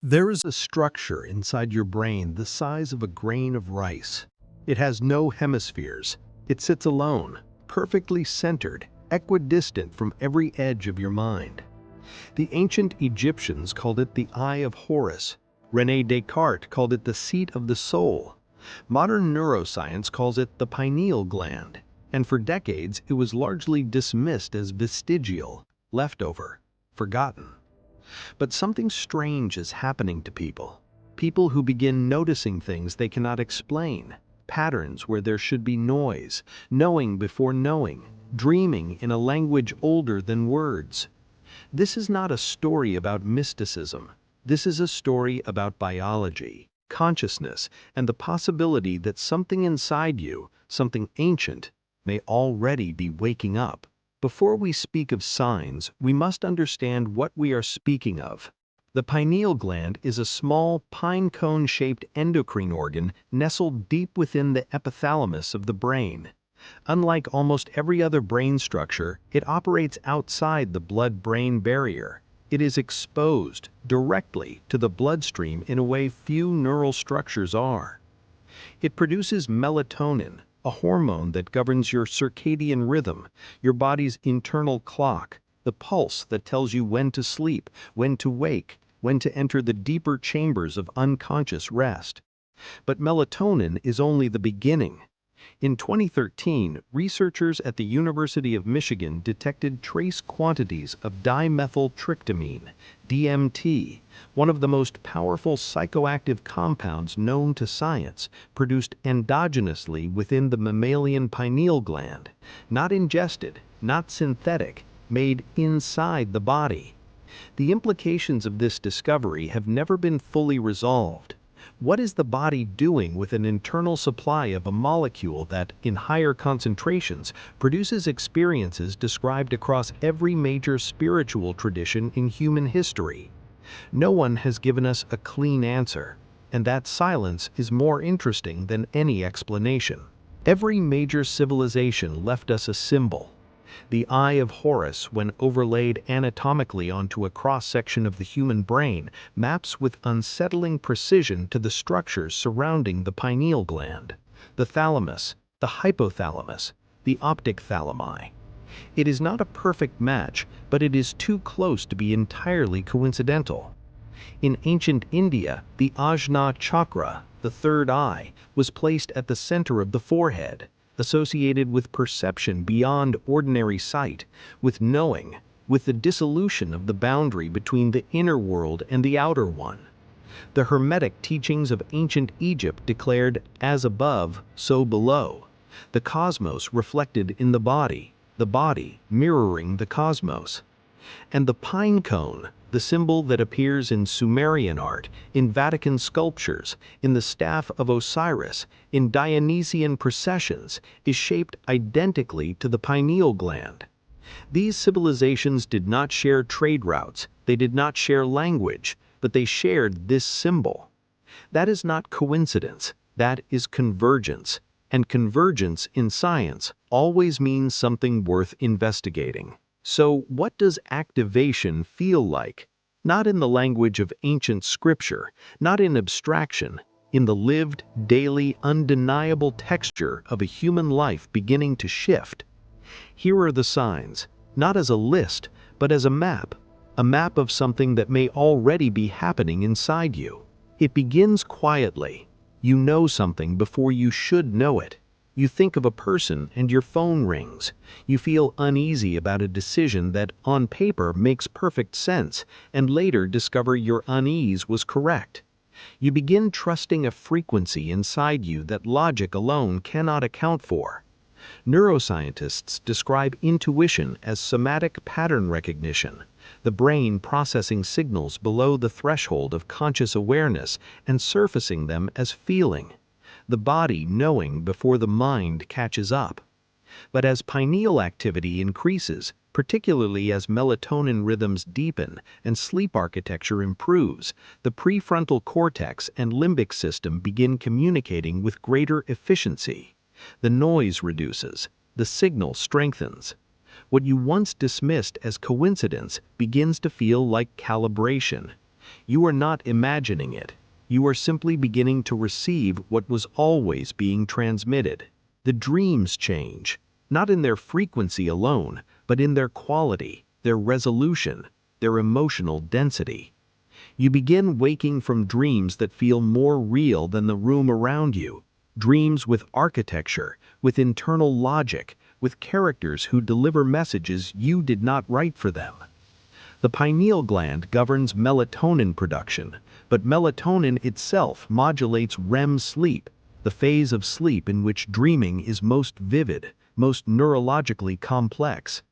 There is a structure inside your brain the size of a grain of rice. It has no hemispheres. It sits alone, perfectly centered, equidistant from every edge of your mind. The ancient Egyptians called it the Eye of Horus. René Descartes called it the seat of the soul. Modern neuroscience calls it the pineal gland. And for decades, it was largely dismissed as vestigial, leftover, forgotten. But something strange is happening to people. People who begin noticing things they cannot explain, patterns where there should be noise, knowing before knowing, dreaming in a language older than words. This is not a story about mysticism. This is a story about biology, consciousness, and the possibility that something inside you, something ancient, may already be waking up. Before we speak of signs, we must understand what we are speaking of. The pineal gland is a small, pine cone-shaped endocrine organ nestled deep within the epithalamus of the brain. Unlike almost every other brain structure, it operates outside the blood-brain barrier. It is exposed directly to the bloodstream in a way few neural structures are. It produces melatonin, a hormone that governs your circadian rhythm, your body's internal clock, the pulse that tells you when to sleep, when to wake, when to enter the deeper chambers of unconscious rest. But melatonin is only the beginning. In 2013, researchers at the University of Michigan detected trace quantities of dimethyltryptamine, DMT, one of the most powerful psychoactive compounds known to science, produced endogenously within the mammalian pineal gland, not ingested, not synthetic, made inside the body. The implications of this discovery have never been fully resolved. What is the body doing with an internal supply of a molecule that, in higher concentrations, produces experiences described across every major spiritual tradition in human history? No one has given us a clean answer, and that silence is more interesting than any explanation. Every major civilization left us a symbol. The Eye of Horus, when overlaid anatomically onto a cross-section of the human brain, maps with unsettling precision to the structures surrounding the pineal gland, the thalamus, the hypothalamus, the optic thalami. It is not a perfect match, but it is too close to be entirely coincidental. In ancient India, the Ajna chakra, the third eye, was placed at the center of the forehead, associated with perception beyond ordinary sight, with knowing, with the dissolution of the boundary between the inner world and the outer one. The Hermetic teachings of ancient Egypt declared, as above, so below, the cosmos reflected in the body mirroring the cosmos. And the pine cone, the symbol that appears in Sumerian art, in Vatican sculptures, in the staff of Osiris, in Dionysian processions, is shaped identically to the pineal gland. These civilizations did not share trade routes, they did not share language, but they shared this symbol. That is not coincidence, that is convergence. And convergence in science always means something worth investigating. So, what does activation feel like? Not in the language of ancient scripture, not in abstraction, in the lived, daily, undeniable texture of a human life beginning to shift. Here are the signs, not as a list, but as a map of something that may already be happening inside you. It begins quietly. You know something before you should know it. You think of a person and your phone rings. You feel uneasy about a decision that, on paper, makes perfect sense, and later discover your unease was correct. You begin trusting a frequency inside you that logic alone cannot account for. Neuroscientists describe intuition as somatic pattern recognition, the brain processing signals below the threshold of conscious awareness and surfacing them as feeling, the body knowing before the mind catches up. But as pineal activity increases, particularly as melatonin rhythms deepen and sleep architecture improves, the prefrontal cortex and limbic system begin communicating with greater efficiency. The noise reduces, the signal strengthens. What you once dismissed as coincidence begins to feel like calibration. You are not imagining it. You are simply beginning to receive what was always being transmitted. The dreams change, not in their frequency alone, but in their quality, their resolution, their emotional density. You begin waking from dreams that feel more real than the room around you, dreams with architecture, with internal logic, with characters who deliver messages you did not write for them. The pineal gland governs melatonin production, but melatonin itself modulates REM sleep, the phase of sleep in which dreaming is most vivid, most neurologically complex.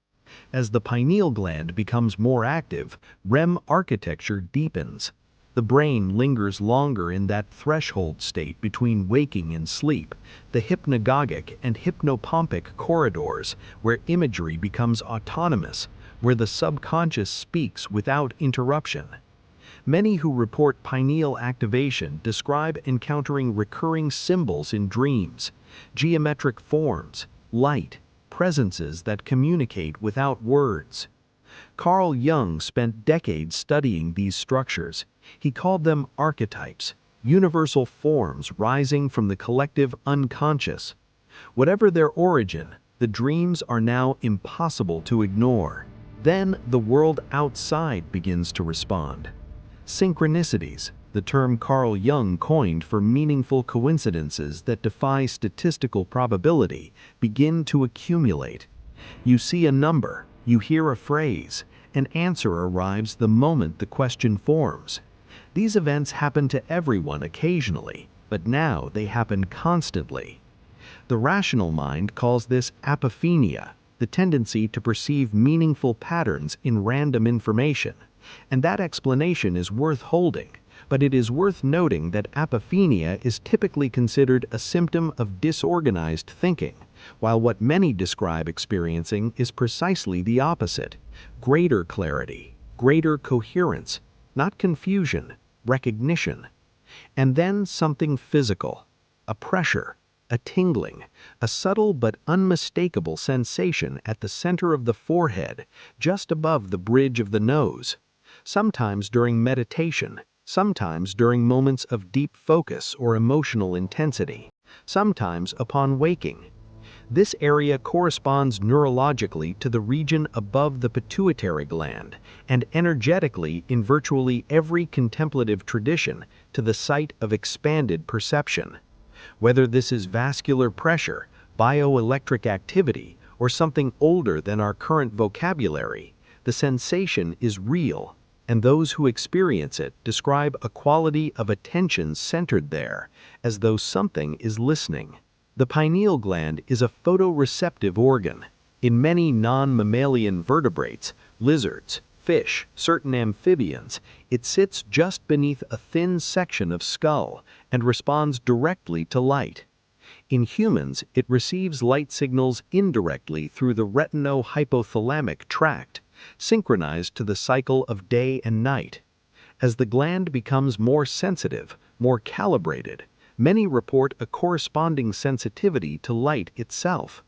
As the pineal gland becomes more active, REM architecture deepens. The brain lingers longer in that threshold state between waking and sleep, the hypnagogic and hypnopompic corridors, where imagery becomes autonomous, where the subconscious speaks without interruption. Many who report pineal activation describe encountering recurring symbols in dreams, geometric forms, light, presences that communicate without words. Carl Jung spent decades studying these structures. He called them archetypes, universal forms rising from the collective unconscious. Whatever their origin, the dreams are now impossible to ignore. Then the world outside begins to respond. Synchronicities, the term Carl Jung coined for meaningful coincidences that defy statistical probability, begin to accumulate. You see a number, you hear a phrase, an answer arrives the moment the question forms. These events happen to everyone occasionally, but now they happen constantly. The rational mind calls this apophenia, the tendency to perceive meaningful patterns in random information, and that explanation is worth holding, but it is worth noting that apophenia is typically considered a symptom of disorganized thinking, while what many describe experiencing is precisely the opposite: greater clarity, greater coherence, not confusion, recognition. And then something physical, a pressure, a tingling, a subtle but unmistakable sensation at the center of the forehead, just above the bridge of the nose. Sometimes during meditation, sometimes during moments of deep focus or emotional intensity, sometimes upon waking. This area corresponds neurologically to the region above the pituitary gland, and energetically in virtually every contemplative tradition to the site of expanded perception. Whether this is vascular pressure, bioelectric activity, or something older than our current vocabulary, the sensation is real, and those who experience it describe a quality of attention centered there, as though something is listening. The pineal gland is a photoreceptive organ. In many non-mammalian vertebrates, lizards, fish, certain amphibians, it sits just beneath a thin section of skull and responds directly to light. In humans, it receives light signals indirectly through the retino-hypothalamic tract, synchronized to the cycle of day and night. As the gland becomes more sensitive, more calibrated, many report a corresponding sensitivity to light itself.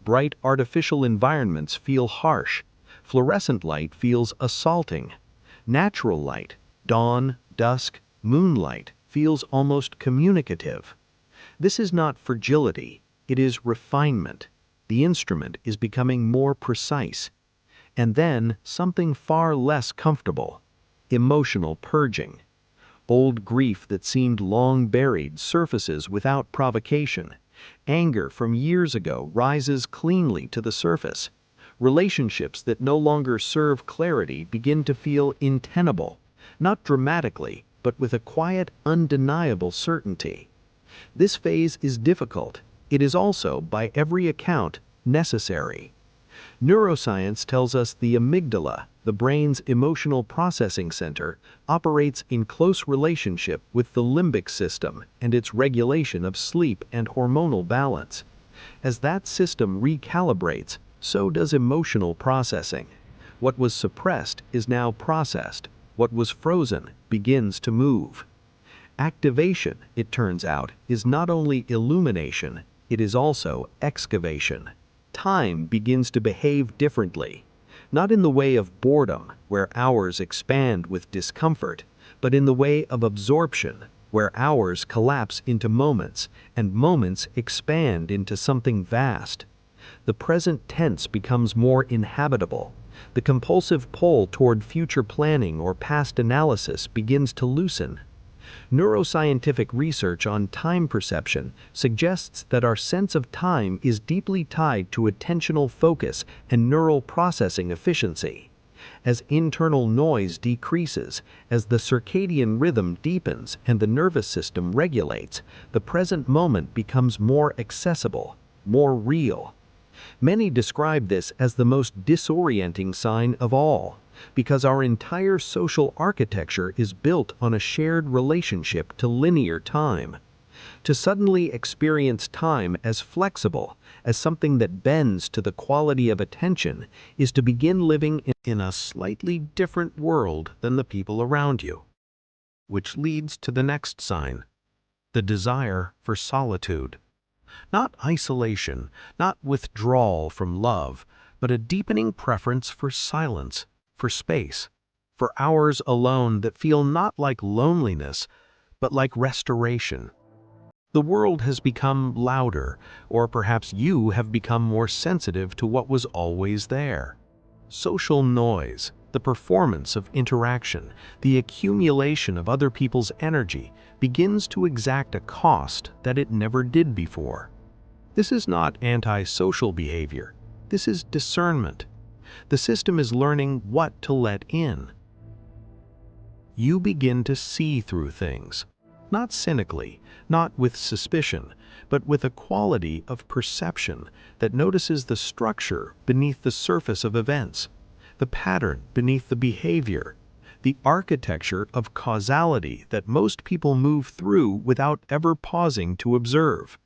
Bright artificial environments feel harsh. Fluorescent light feels assaulting. Natural light, dawn, dusk, moonlight, feels almost communicative. This is not fragility, it is refinement. The instrument is becoming more precise. And then something far less comfortable: emotional purging. Old grief that seemed long buried surfaces without provocation. Anger from years ago rises cleanly to the surface. Relationships that no longer serve clarity begin to feel untenable, not dramatically, but with a quiet, undeniable certainty. This phase is difficult. It is also, by every account, necessary. Neuroscience tells us the amygdala, the brain's emotional processing center, operates in close relationship with the limbic system and its regulation of sleep and hormonal balance. As that system recalibrates, so does emotional processing. What was suppressed is now processed. What was frozen begins to move. Activation, it turns out, is not only illumination, it is also excavation. Time begins to behave differently, not in the way of boredom, where hours expand with discomfort, but in the way of absorption, where hours collapse into moments and moments expand into something vast. The present tense becomes more inhabitable. The compulsive pull toward future planning or past analysis begins to loosen. Neuroscientific research on time perception suggests that our sense of time is deeply tied to attentional focus and neural processing efficiency. As internal noise decreases, as the circadian rhythm deepens and the nervous system regulates, the present moment becomes more accessible, more real. Many describe this as the most disorienting sign of all, because our entire social architecture is built on a shared relationship to linear time. To suddenly experience time as flexible, as something that bends to the quality of attention, is to begin living in a slightly different world than the people around you. Which leads to the next sign, the desire for solitude. Not isolation, not withdrawal from love, but a deepening preference for silence, for space, for hours alone that feel not like loneliness, but like restoration. The world has become louder, or perhaps you have become more sensitive to what was always there. Social noise, the performance of interaction, the accumulation of other people's energy begins to exact a cost that it never did before. This is not antisocial behavior. This is discernment. The system is learning what to let in. You begin to see through things, not cynically, not with suspicion, but with a quality of perception that notices the structure beneath the surface of events, the pattern beneath the behavior, the architecture of causality that most people move through without ever pausing to observe.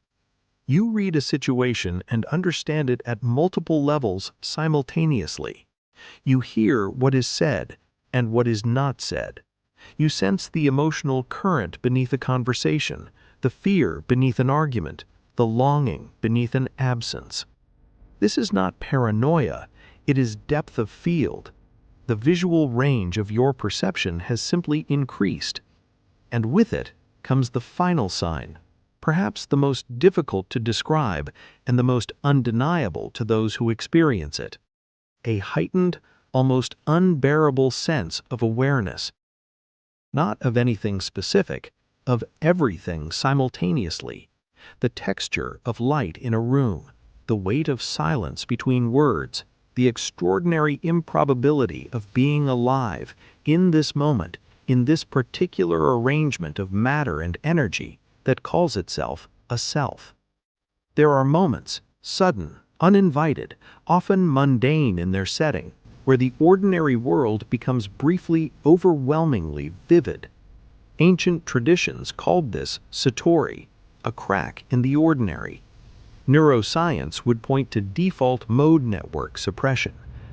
You read a situation and understand it at multiple levels simultaneously. You hear what is said and what is not said. You sense the emotional current beneath a conversation, the fear beneath an argument, the longing beneath an absence. This is not paranoia, it is depth of field. The visual range of your perception has simply increased. And with it comes the final sign, perhaps the most difficult to describe and the most undeniable to those who experience it. A heightened, almost unbearable sense of awareness. Not of anything specific, of everything simultaneously. The texture of light in a room, the weight of silence between words, the extraordinary improbability of being alive in this moment, in this particular arrangement of matter and energy that calls itself a self. There are moments, sudden, uninvited, often mundane in their setting, where the ordinary world becomes briefly overwhelmingly vivid. Ancient traditions called this satori, a crack in the ordinary. Neuroscience would point to default mode network suppression,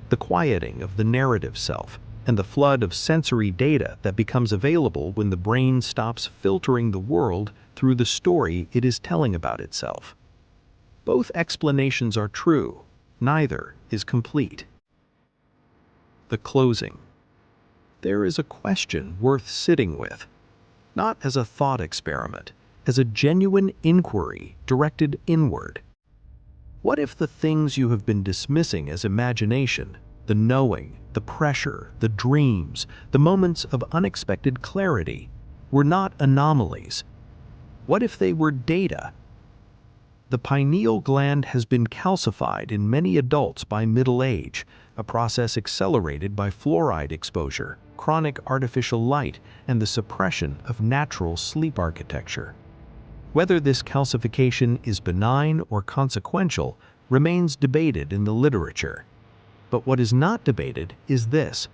the quieting of the narrative self, and the flood of sensory data that becomes available when the brain stops filtering the world through the story it is telling about itself. Both explanations are true, neither is complete. The closing. There is a question worth sitting with, not as a thought experiment, as a genuine inquiry directed inward. What if the things you have been dismissing as imagination, the knowing, the pressure, the dreams, the moments of unexpected clarity, were not anomalies? What if they were data? The pineal gland has been calcified in many adults by middle age, a process accelerated by fluoride exposure, chronic artificial light, and the suppression of natural sleep architecture. Whether this calcification is benign or consequential remains debated in the literature. But what is not debated is this: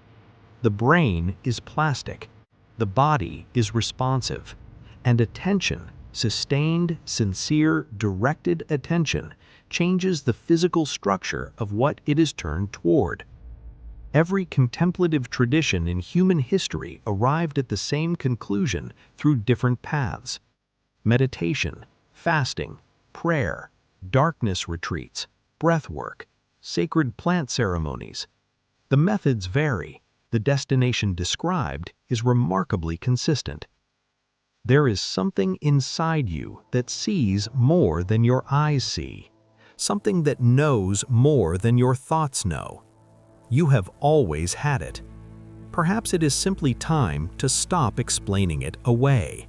the brain is plastic, the body is responsive, and attention, sustained, sincere, directed attention, changes the physical structure of what it is turned toward. Every contemplative tradition in human history arrived at the same conclusion through different paths. Meditation, fasting, prayer, darkness retreats, breathwork, sacred plant ceremonies. The methods vary, the destination described is remarkably consistent. There is something inside you that sees more than your eyes see, something that knows more than your thoughts know. You have always had it. Perhaps it is simply time to stop explaining it away.